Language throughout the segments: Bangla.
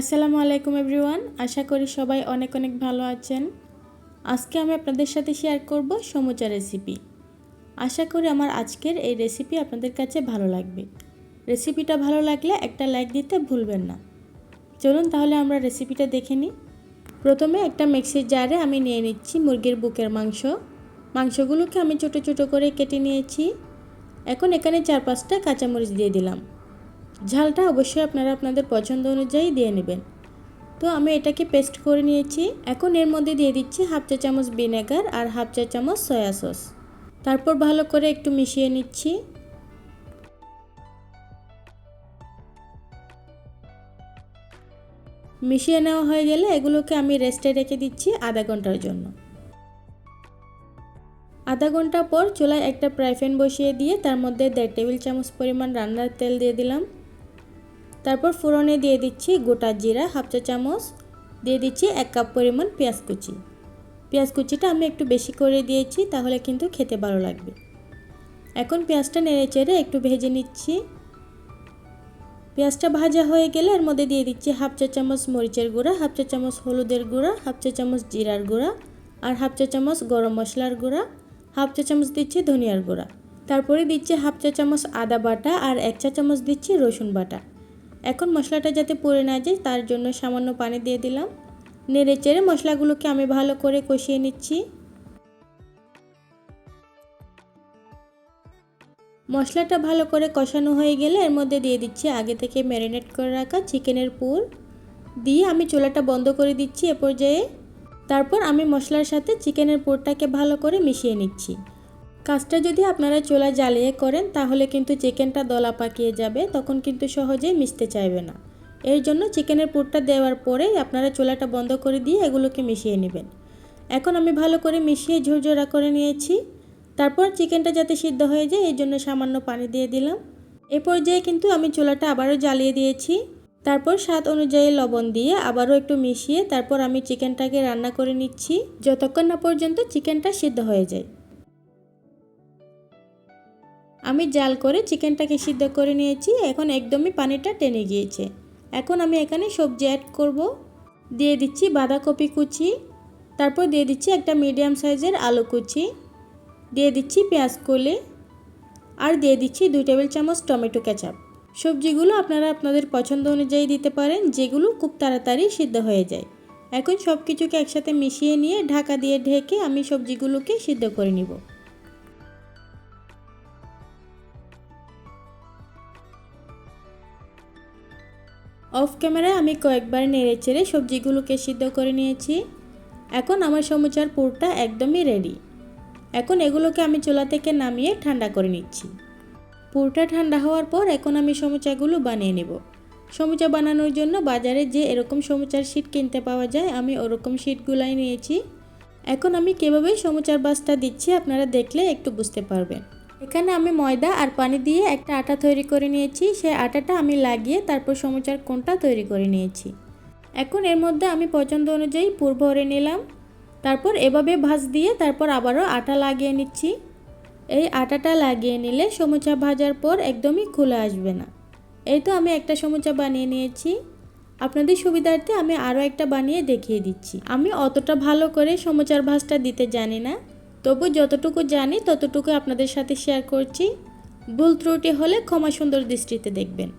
আসসালামু আলাইকুম এভরিওয়ান। আশা করি সবাই অনেক অনেক ভালো আছেন। আজকে আমি আপনাদের সাথে শেয়ার করব সমুচা রেসিপি। আশা করি আমার আজকের এই রেসিপি আপনাদের কাছে ভালো লাগবে। রেসিপিটা ভালো লাগলে একটা লাইক দিতে ভুলবেন না। চলুন তাহলে আমরা রেসিপিটা দেখে নিই। প্রথমে একটা মিক্সির জারে আমি নিয়ে নিচ্ছি মুরগির বুকের মাংসগুলোকে আমি ছোট ছোট করে কেটে নিয়েছি। এখন এখানে 4-5টা কাঁচামরিচ দিয়ে দিলাম। ঝালটা অবশ্যই আপনারা আপনাদের পছন্দ অনুযায়ী দিয়ে নেবেন। তো আমি এটাকে পেস্ট করে নিয়েছি। এখন এর মধ্যে দিয়ে দিচ্ছি 1/2 চা চামচ ভিনেগার আর 1/2 চা চামচ সয়া সস। তারপর ভালো করে একটু মিশিয়ে নিচ্ছি। মিশিয়ে নেওয়া হয়ে গেলে এগুলোকে আমি রেস্টে রেখে দিচ্ছি আধা ঘন্টার জন্য। আধা ঘন্টা পর চুলায় একটা ফ্রাই প্যান বসিয়ে দিয়ে তার মধ্যে 1.5 টেবিল চামচ পরিমাণ রান্নার তেল দিয়ে দিলাম। তারপর ফোড়নে দিয়ে দিচ্ছি গোটা জিরা 1/2 চা চামচ, দিয়ে দিচ্ছি 1 কাপ পরিমাণ পেঁয়াজ কুচিটা আমি একটু বেশি করে দিয়েছি, তাহলে কিন্তু খেতে ভালো লাগবে। এখন পেঁয়াজটা নেড়ে চেড়ে একটু ভেজে নিচ্ছি। পেঁয়াজটা ভাজা হয়ে গেলে এর মধ্যে দিয়ে দিচ্ছি 1/2 চা চামচ মরিচের গুঁড়া, 1/2 চা চামচ হলুদের গুঁড়া, 1/2 চা চামচ জিরার গুঁড়া আর 1/2 চা চামচ গরম মশলার গুঁড়া, 1/2 চা চামচ দিচ্ছি ধনিয়ার গুঁড়া। তারপরে দিচ্ছি 1/2 চা চামচ আদা বাটা আর 1 চা চামচ দিচ্ছি রসুন বাটা। এখন মশলাটা যাতে পুড়ে না যায় তার জন্য সামান্য পানি দিয়ে দিলাম। নেড়ে চেড়ে মশলাগুলোকে আমি ভালো করে কষিয়ে নিচ্ছি। মশলাটা ভালো করে কষানো হয়ে গেলে এর মধ্যে দিয়ে দিচ্ছি আগে থেকে ম্যারিনেট করে রাখা চিকেনের পুর, দিয়ে আমি চুলাটা বন্ধ করে দিচ্ছি এ পর্যায়ে। তারপর আমি মশলার সাথে চিকেনের পুরটাকে ভালো করে মিশিয়ে নিচ্ছি। কাজটা যদি আপনারা চুলা জ্বালিয়ে করেন তাহলে কিন্তু চিকেনটা দলা পাকিয়ে যাবে, তখন কিন্তু সহজেই মিশতে চাইবে না। এর জন্য চিকেনের পুরটা দেওয়ার পরেই আপনারা চুলাটা বন্ধ করে দিয়ে এগুলোকে মিশিয়ে নেবেন। এখন আমি ভালো করে মিশিয়ে ঝুরঝুরা করে নিয়েছি। তারপর চিকেনটা যাতে সিদ্ধ হয়ে যায় এই জন্য সামান্য পানি দিয়ে দিলাম। এ পর্যায়ে কিন্তু আমি চুলাটা আবারও জ্বালিয়ে দিয়েছি। তারপর স্বাদ অনুযায়ী লবণ দিয়ে আবারও একটু মিশিয়ে তারপর আমি চিকেনটাকে রান্না করে নিচ্ছি যতক্ষণ না পর্যন্ত চিকেনটা সিদ্ধ হয়ে যায়। আমি জাল করে চিকেনটাকে সিদ্ধ করে নিয়েছি। এখন একদমই পানিটা টেনে গিয়েছে। এখন আমি এখানে সবজি অ্যাড করব। দিয়ে দিচ্ছি বাঁধাকপি কুচি, তারপর দিয়ে দিচ্ছি একটা মিডিয়াম সাইজের আলু কুচি, দিয়ে দিচ্ছি পেঁয়াজ কলি আর দিয়ে দিচ্ছি 2 টেবিল চামচ টমেটো কেচাপ। সবজিগুলো আপনারা আপনাদের পছন্দ অনুযায়ী দিতে পারেন, যেগুলো খুব তাড়াতাড়ি সিদ্ধ হয়ে যায়। এখন সব কিছুকে একসাথে মিশিয়ে নিয়ে ঢাকা দিয়ে ঢেকে আমি সবজিগুলোকে সিদ্ধ করে নিব। অফ ক্যামেরায় আমি কয়েকবার নেড়ে চেড়ে সবজিগুলোকে সিদ্ধ করে নিয়েছি। এখন আমার সমুচার পুরটা একদমই রেডি। এখন এগুলোকে আমি চুলা থেকে নামিয়ে ঠান্ডা করে নিচ্ছি। পুরটা ঠান্ডা হওয়ার পর এখন আমি সমুচাগুলো বানিয়ে নেব। সমুচা বানানোর জন্য বাজারে যে এরকম সমুচার শীট কিনতে পাওয়া যায় আমি ওরকম শীটগুলাই নিয়েছি। এখন আমি কীভাবে সমুচার বাসটা দিচ্ছি আপনারা দেখলে একটু বুঝতে পারবেন। এখানে আমি ময়দা আর পানি দিয়ে একটা আটা তৈরি করে নিয়েছি। সেই আটাটা আমি লাগিয়ে তারপর সমুচার কোণটা তৈরি করে নিয়েছি। এখন এর মধ্যে আমি পছন্দ অনুযায়ী পুর ভরে নিলাম। তারপর এভাবে ভাঁজ দিয়ে তারপর আবারও আটা লাগিয়ে নিচ্ছি। এই আটাটা লাগিয়ে নিলে সমুচা ভাজার পর একদমই খুলে আসবে না। এই তো আমি একটা সমুচা বানিয়ে নিয়েছি। আপনাদের সুবিধার্থে আমি আরও একটা বানিয়ে দেখিয়ে দিচ্ছি। আমি অতটা ভালো করে সমুচার ভাঁজটা দিতে জানি না, তবু যতটুকু জানি ততটুকু আপনাদের সাথে শেয়ার করছি। ভুল ত্রুটি হলে ক্ষমা সুন্দর দৃষ্টিতে দেখবেন।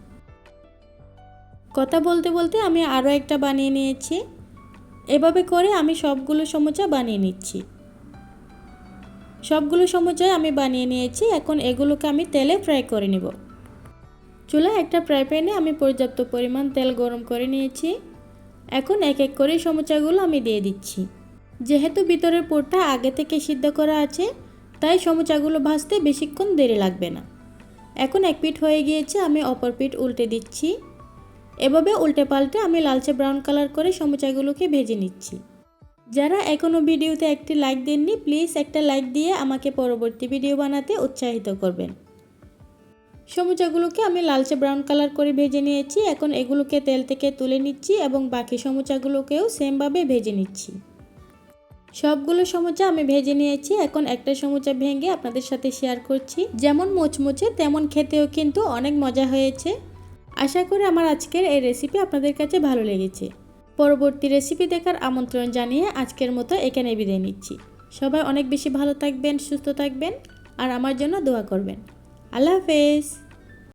কথা বলতে বলতে আমি আরও একটা বানিয়ে নিয়েছি। এভাবে করে আমি সবগুলো সমুচা বানিয়ে নিচ্ছি। সবগুলো সমুচাই আমি বানিয়ে নিয়েছি। এখন এগুলোকে আমি তেলে ফ্রাই করে নিব। চুলায় একটা ফ্রাই প্যানে আমি পর্যাপ্ত পরিমাণ তেল গরম করে নিয়েছি। এখন এক এক করে সমুচাগুলো আমি দিয়ে দিচ্ছি। যেহেতু ভিতরের পুরটা আগে থেকে সিদ্ধ করা আছে তাই সমুচাগুলো ভাজতে বেশিক্ষণ দেরি লাগবে না। এখন এক পিঠ হয়ে গিয়েছে, আমি অপর পিঠ উল্টে দিচ্ছি। এভাবে উল্টে পাল্টে আমি লালচে ব্রাউন কালার করে সমুচাগুলোকে ভেজে নিচ্ছি। যারা এখনও ভিডিওতে একটি লাইক দেননি প্লিজ একটা লাইক দিয়ে আমাকে পরবর্তী ভিডিও বানাতে উৎসাহিত করবেন। সমুচাগুলোকে আমি লালচে ব্রাউন কালার করে ভেজে নিয়েছি। এখন এগুলোকে তেল থেকে তুলে নিচ্ছি এবং বাকি সমুচাগুলোকেও সেমভাবে ভেজে নিচ্ছি। সবগুলো সমুচা আমি ভেজে নিয়েছি। এখন একটা সমুচা ভেঙে আপনাদের সাথে শেয়ার করছি। যেমন মুচমুচে তেমন খেতেও কিন্তু অনেক মজা হয়েছে। আশা করি আমার আজকের এই রেসিপি আপনাদের কাছে ভালো লেগেছে। পরবর্তী রেসিপি দেখার আমন্ত্রণ জানিয়ে আজকের মতো এখানে বিদায় নিচ্ছি। সবাই অনেক বেশি ভালো থাকবেন, সুস্থ থাকবেন আর আমার জন্য দোয়া করবেন। আল্লাহ হাফেজ।